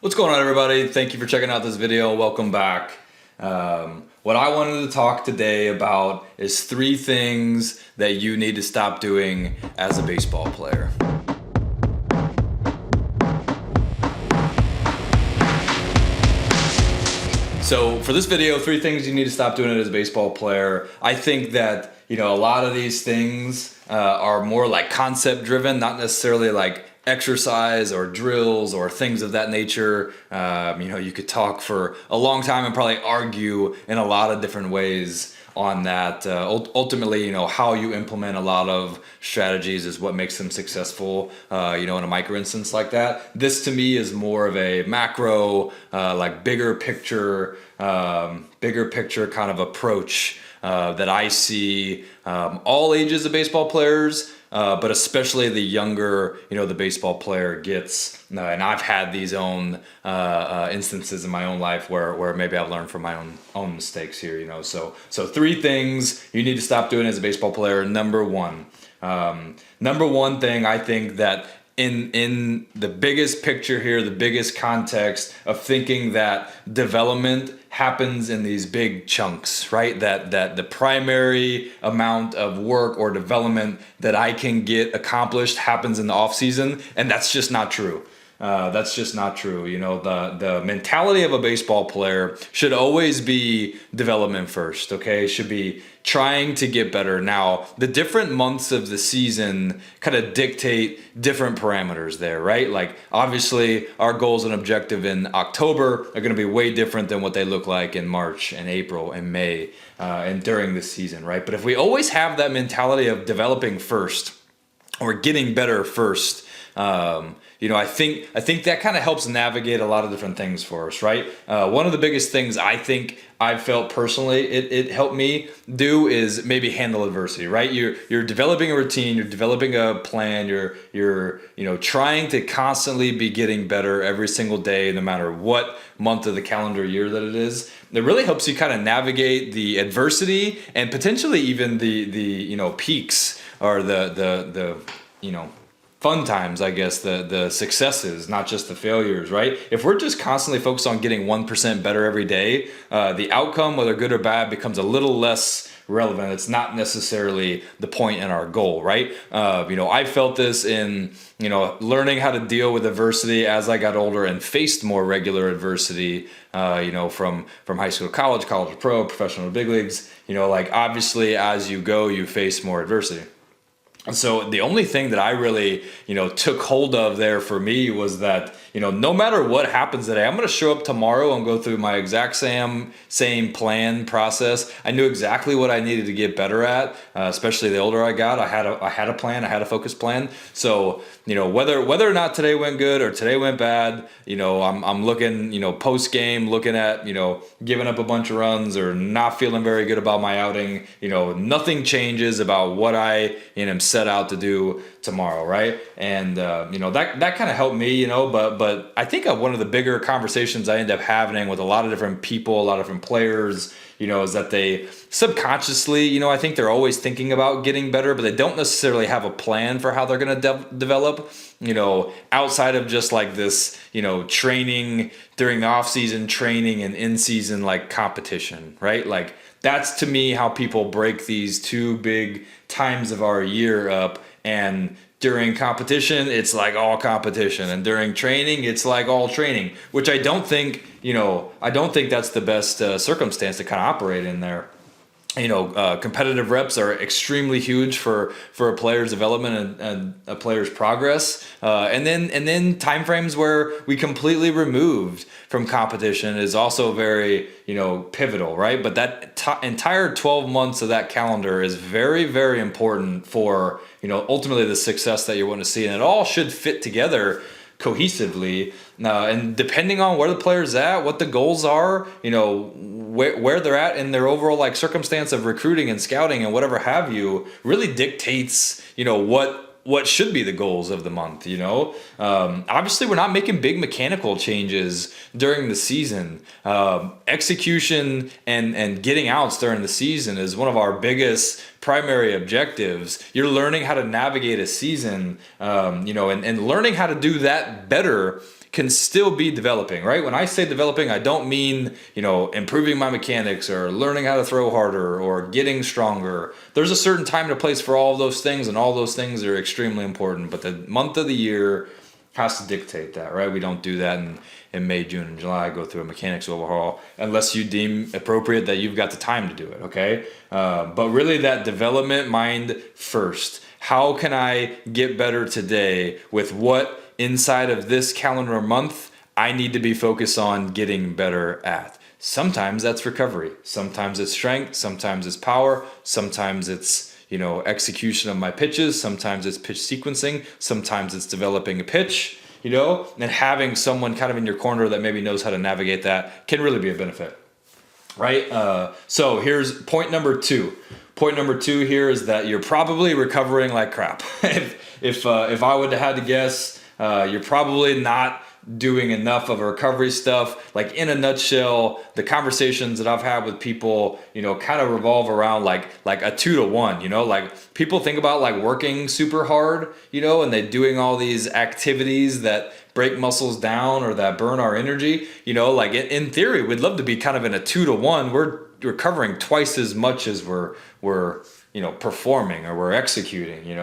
What's going on, everybody? Thank you for checking out this video. Welcome back. What I wanted to talk today about is 3 things that you need to stop doing as a baseball player. So for this video, 3 things you need to stop doing as a baseball player. I think that, a lot of these things are more like concept driven, not necessarily like exercise or drills or things of that nature. You could talk for a long time and probably argue in a lot of different ways on that. Ultimately, how you implement a lot of strategies is what makes them successful, in a micro instance like that. This to me is more of a macro, like bigger picture kind of approach that I see all ages of baseball players, but especially the younger, the baseball player gets. And I've had these own instances in my own life where maybe I've learned from my own mistakes here. So 3 things you need to stop doing as a baseball player. Number one thing I think that in the biggest picture here, the biggest context of thinking that development happens in these big chunks, right? That the primary amount of work or development that I can get accomplished happens in the off season, and that's just not true. That's just not true. The mentality of a baseball player should always be development first, okay? Should be trying to get better. Now, the different months of the season kind of dictate different parameters there, right? Like, obviously, our goals and objective in October are going to be way different than what they look like in March and April and May and during the season, right? But if we always have that mentality of developing first or getting better first, I think that kind of helps navigate a lot of different things for us, right? One of the biggest things I think I've felt personally it helped me do is maybe handle adversity, right? You're developing a routine, you're developing a plan, you're trying to constantly be getting better every single day, no matter what month of the calendar year that it is. It really helps you kind of navigate the adversity and potentially even the peaks or the fun times, I guess, the successes, not just the failures, right? If we're just constantly focused on getting 1% better every day, the outcome, whether good or bad, becomes a little less relevant. It's not necessarily the point in our goal, right? I felt this in, learning how to deal with adversity as I got older and faced more regular adversity, from high school to college to pro, professional to big leagues. Obviously, as you go, you face more adversity. And so the only thing that I really, took hold of there for me was that, no matter what happens today, I'm going to show up tomorrow and go through my exact same plan process. I knew exactly what I needed to get better at, especially the older I got. I had a plan, I had a focused plan. So, whether or not today went good or today went bad, I'm looking, post game, looking at, giving up a bunch of runs or not feeling very good about my outing. Nothing changes about what I am set out to do tomorrow, right? And that kind of helped me, but I think one of the bigger conversations I end up having with a lot of different people, a lot of different players, is that they subconsciously, I think they're always thinking about getting better, but they don't necessarily have a plan for how they're going to develop, outside of just like this, training during the off season, training and in season, like competition, right? Like, that's to me how people break these 2 big times of our year up. And during competition, it's like all competition, and during training, it's like all training, which I don't think that's the best circumstance to kind of operate in there. Competitive reps are extremely huge for a player's development and a player's progress. And then time frames where we completely removed from competition is also very, pivotal, right? But that entire 12 months of that calendar is very, very important for, ultimately the success that you want to see. And it all should fit together cohesively, and depending on where the player's at, what the goals are, where they're at in their overall like circumstance of recruiting and scouting and whatever have you, really dictates, what should be the goals of the month. Obviously we're not making big mechanical changes during the season. Execution and getting outs during the season is one of our biggest primary objectives. You're learning how to navigate a season, and learning how to do that better can still be developing, right? When I say developing, I don't mean, improving my mechanics or learning how to throw harder or getting stronger. There's a certain time and a place for all of those things, and all those things are extremely important. But the month of the year has to dictate that, right? We don't do that in May, June, and July, go through a mechanics overhaul unless you deem appropriate that you've got the time to do it, okay? But really that development mind first. How can I get better today with what inside of this calendar month I need to be focused on getting better at? Sometimes that's recovery. Sometimes it's strength. Sometimes it's power. Sometimes it's, execution of my pitches. Sometimes it's pitch sequencing. Sometimes it's developing a pitch, and having someone kind of in your corner that maybe knows how to navigate that can really be a benefit, right? So here's point number 2. Point number 2 here is that you're probably recovering like crap. If I would have had to guess, you're probably not doing enough of a recovery stuff. Like, in a nutshell, the conversations that I've had with people, kind of revolve around like a 2 to 1, like people think about like working super hard, and they're doing all these activities that break muscles down or that burn our energy, like in theory, we'd love to be kind of in a 2 to 1. We're recovering twice as much as we're performing or we're executing, and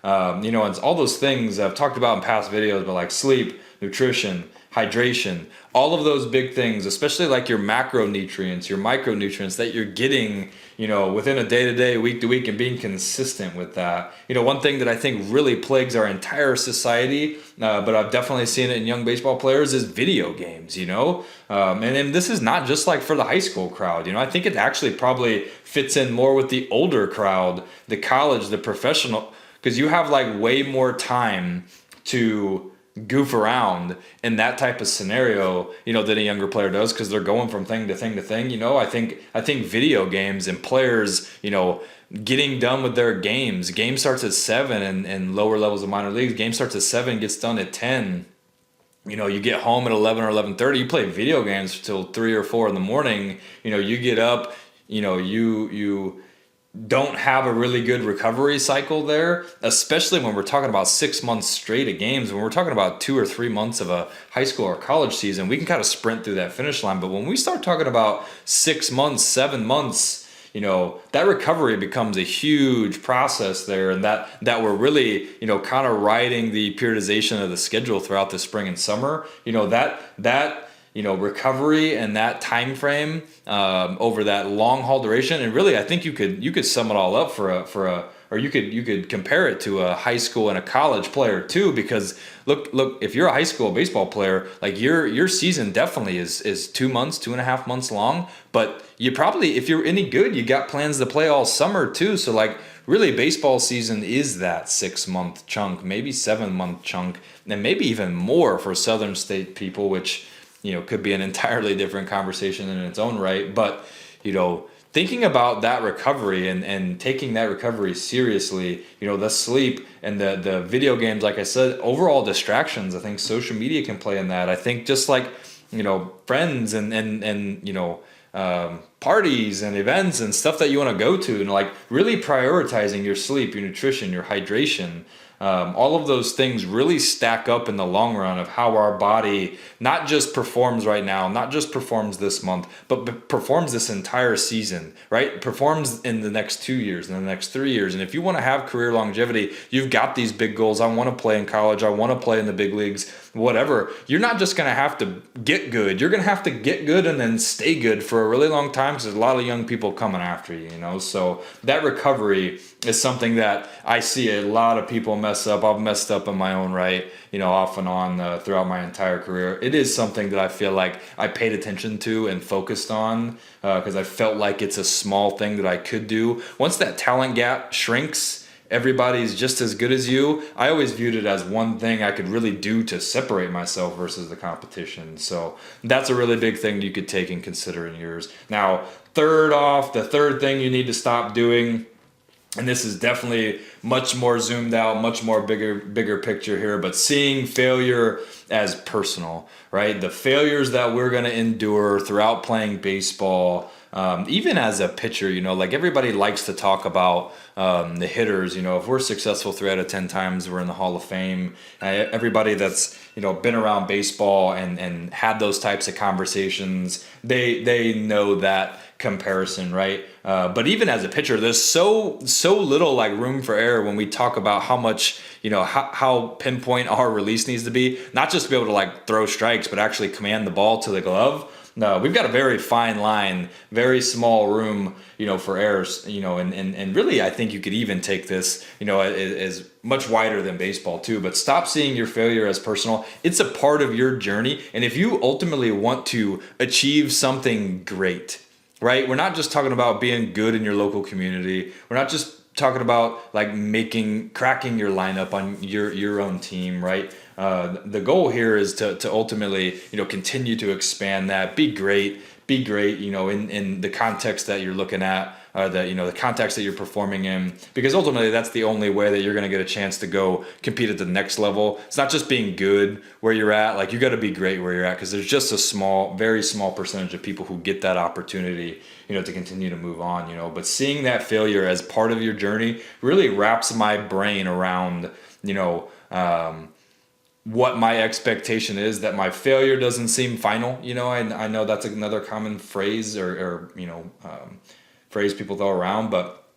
all those things I've talked about in past videos, but like sleep, nutrition, hydration, all of those big things, especially like your macronutrients, your micronutrients that you're getting, within a day-to-day, week-to-week, and being consistent with that. One thing that I think really plagues our entire society, but I've definitely seen it in young baseball players, is video games, and this is not just like for the high school crowd, I think it actually probably fits in more with the older crowd, the college, the professional, because you have like way more time to goof around in that type of scenario, than a younger player does, because they're going from thing to thing to thing. I think video games and players, getting done with their games. Game starts at 7 and lower levels of minor leagues. Game starts at 7, gets done at 10. You get home at 11 or 11:30. You play video games till 3 or 4 in the morning. You get up. You don't have a really good recovery cycle there, especially when we're talking about 6 months straight of games. When we're talking about 2 or 3 months of a high school or college season, we can kind of sprint through that finish line. But when we start talking about 6 months, 7 months, that recovery becomes a huge process there, and that we're really, kind of riding the periodization of the schedule throughout the spring and summer. That recovery and that time frame over that long haul duration. And really, I think you could sum it all up or you could compare it to a high school and a college player too, because look, if you're a high school baseball player, like your season definitely is 2 months, 2.5 months long, but you probably, if you're any good, you got plans to play all summer too. So like, really, baseball season is that 6-month chunk, maybe 7-month chunk, and maybe even more for Southern State people, which could be an entirely different conversation in its own right. But, thinking about that recovery and taking that recovery seriously, the sleep and the video games, like I said, overall distractions, I think social media can play in that. I think just like, friends and parties and events and stuff that you want to go to, and like really prioritizing your sleep, your nutrition, your hydration. All of those things really stack up in the long run of how our body not just performs right now, not just performs this month, but performs this entire season, right? Performs in the next 2 years and the next 3 years. And if you want to have career longevity, you've got these big goals. I want to play in college. I want to play in the big leagues, whatever. You're not just going to have to get good. You're going to have to get good and then stay good for a really long time, because there's a lot of young people coming after you, So that recovery is something that I see a lot of people mess up. I've messed up in my own right, off and on throughout my entire career. It is something that I feel like I paid attention to and focused on because I felt like it's a small thing that I could do. Once that talent gap shrinks, everybody's just as good as you. I always viewed it as one thing I could really do to separate myself versus the competition. So that's a really big thing you could take and consider in yours. Now, the third thing you need to stop doing, and this is definitely much more zoomed out, much more bigger picture here, but seeing failure as personal, right? The failures that we're going to endure throughout playing baseball, even as a pitcher, like everybody likes to talk about the hitters. If we're successful 3 out of 10 times, we're in the Hall of Fame. Everybody that's been around baseball and had those types of conversations, they know that comparison, right? But even as a pitcher, there's so little like room for error when we talk about how much how pinpoint our release needs to be, not just to be able to like throw strikes, but actually command the ball to the glove. No, we've got a very fine line, very small room, for errors, and really I think you could even take this, as much wider than baseball too, but stop seeing your failure as personal. It's a part of your journey. And if you ultimately want to achieve something great, right? We're not just talking about being good in your local community. We're not just talking about like cracking your lineup on your own team, right? The goal here is to ultimately, continue to expand that, be great, in the context that you're looking at, the context that you're performing in, because ultimately that's the only way that you're going to get a chance to go compete at the next level. It's not just being good where you're at, like you got to be great where you're at, because there's just a very small percentage of people who get that opportunity, to continue to move on, but seeing that failure as part of your journey really wraps my brain around, what my expectation is, that my failure doesn't seem final. I know that's another common phrase or phrase people throw around, but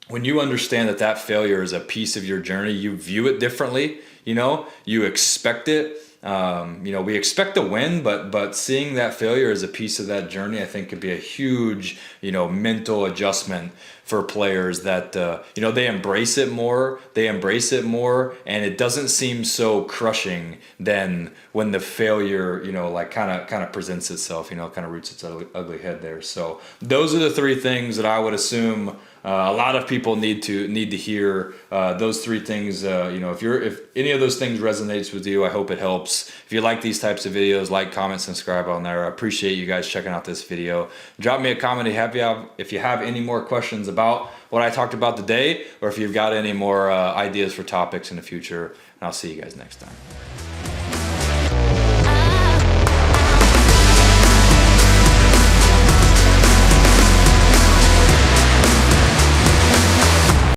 when you understand that failure is a piece of your journey, you view it differently. You expect it. We expect to win, but seeing that failure as a piece of that journey, I think could be a huge, mental adjustment for players that, they embrace it more, and it doesn't seem so crushing than when the failure, kind of presents itself, kind of roots its ugly head there. So those are the 3 things that I would assume a lot of people need to hear. Those 3 things, if any of those things resonates with you, I hope it helps. If you like these types of videos, like, comment, subscribe on there. I appreciate you guys checking out this video. Drop me a comment if you have any more questions about what I talked about today, or if you've got any more ideas for topics in the future. And I'll see you guys next time.